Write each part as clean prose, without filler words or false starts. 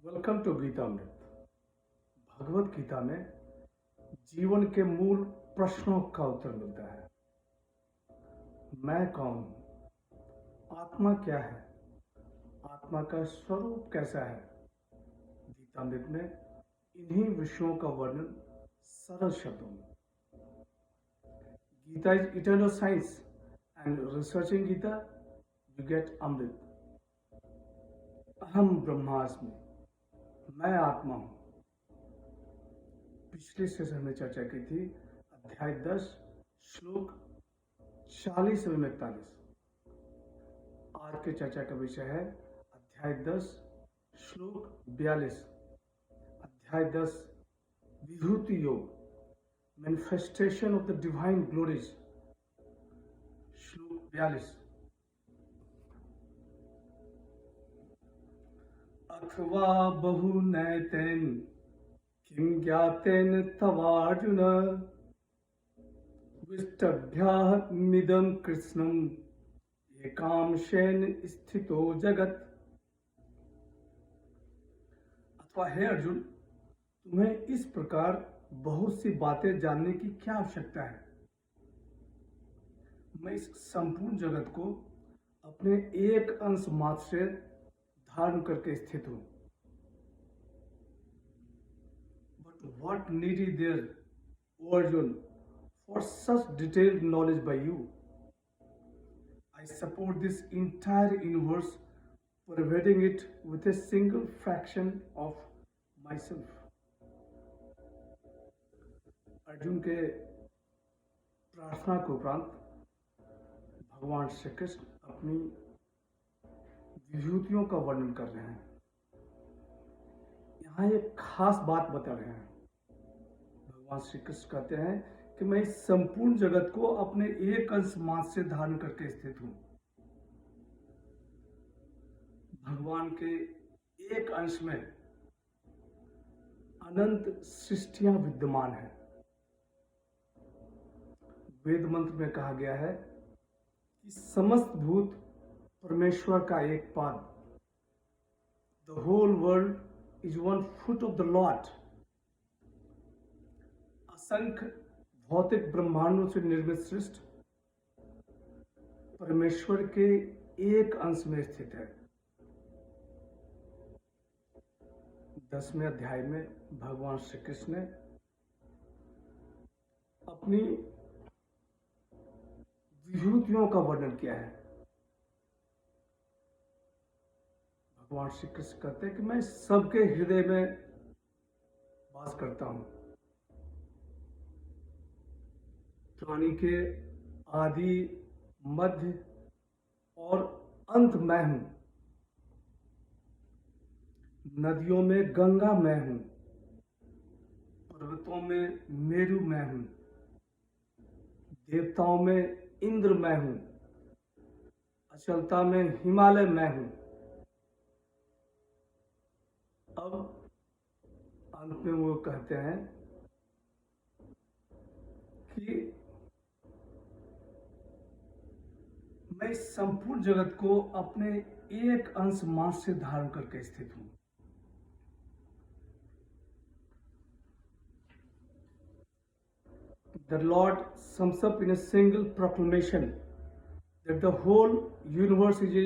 Welcome to Geetamrit. Bhagavad Gita में जीवन के मूल प्रश्नों का उत्तर मिलता है। मैं कौन हूँ? आत्मा क्या है? आत्मा का स्वरूप कैसा है? गीतामृत में इन्हीं विषयों का वर्णन सरल शब्दों में। Gita is eternal science and researching Gita you get amrit. अहम ब्रह्मास्मि, मैं आत्मा हूँ। पिछले सेशन में चर्चा की थी अध्याय 10 श्लोक 40 एवं 41। आज की चर्चा का विषय है अध्याय 10 श्लोक 42। अध्याय 10 विभूति योग, manifestation of the divine glories, श्लोक 42। अथवा बहु नैतेन किं ज्ञातेन तवार्जुन विष्टभ्यामिदं कृष्णम् एकांशेन स्थितो जगत। अथवा हे अर्जुन, तुम्हें इस प्रकार बहुत सी बातें जानने की क्या आवश्यकता है? मैं इस संपूर्ण जगत को अपने एक अंश मात्र से धारण करके स्थित हूं। But what need is there, O Arjun, for such detailed knowledge by you? I support this entire universe, pervading it with a single fraction of myself. Arjun के प्रार्थना के उपरांत भगवान श्री कृष्ण अपनी विभूतियों का वर्णन कर रहे हैं। यहाँ एक खास बात बता रहे हैं। भगवान श्री कृष्ण कहते हैं कि मैं इस संपूर्ण जगत को अपने एक अंश मात्र से धारण करके स्थित हूं। भगवान के एक अंश में अनंत सृष्टियां विद्यमान है। वेद मंत्र में कहा गया है कि समस्त भूत परमेश्वर का एक पाद। The whole world is one foot of the lord. असंख्य भौतिक ब्रह्मांडों से निर्मित सृष्टि परमेश्वर के एक अंश में स्थित है। 10वें अध्याय में भगवान श्री कृष्ण ने अपनी विभूतियों का वर्णन किया है। भगवान श्री कृष्ण कहते हैं कि मैं सबके हृदय में वास करता हूं। प्राणी के आदि, मध्य और अंत मैं हूं। नदियों में गंगा मैं हूं। पर्वतों में मेरु मैं हूं। देवताओं में इंद्र मैं हूं। अचलता में हिमालय मैं हूं। अब अंत में वो कहते हैं कि मैं इस संपूर्ण जगत को अपने एक अंश मात्र से धारण करके स्थित हूं। The Lord sums up in a single proclamation that the whole universe is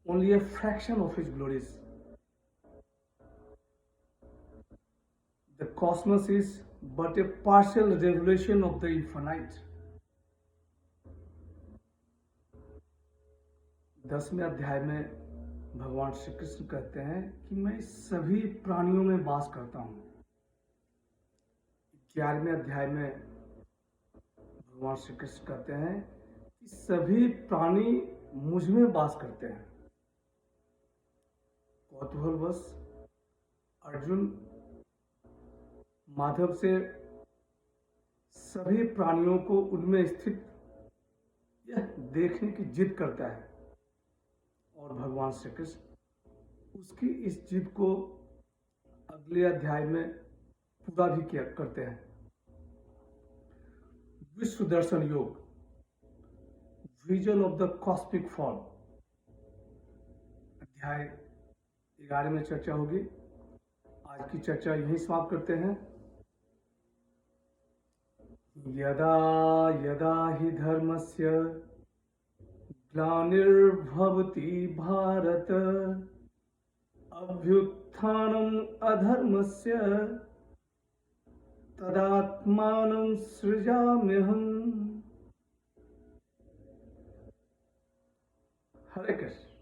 only a fraction of His glories. The cosmos is but a partial revelation of the infinite. 10वें अध्याय में भगवान श्री कृष्ण कहते हैं कि मैं सभी प्राणियों में वास करता हूं। 11वें अध्याय में भगवान श्री कृष्ण कहते हैं कि सभी प्राणी मुझ में वास करते हैं। कौतूहलवश अर्जुन माधव से सभी प्राणियों को उनमें स्थित यह देखने की जिद करता है और भगवान श्री कृष्ण उसकी इस जिद को अगले अध्याय में पूरा भी किया करते हैं। विश्व दर्शन योग, vision of the cosmic form, अध्याय 11 में चर्चा होगी। आज की चर्चा यहीं समाप्त करते हैं। यदा यदा हि धर्मस्य ग्लानिर्भवति भारत, अभ्युत्थानम् अधर्मस्य तदात्मानं सृजाम्यहम्। हरे कृष्ण।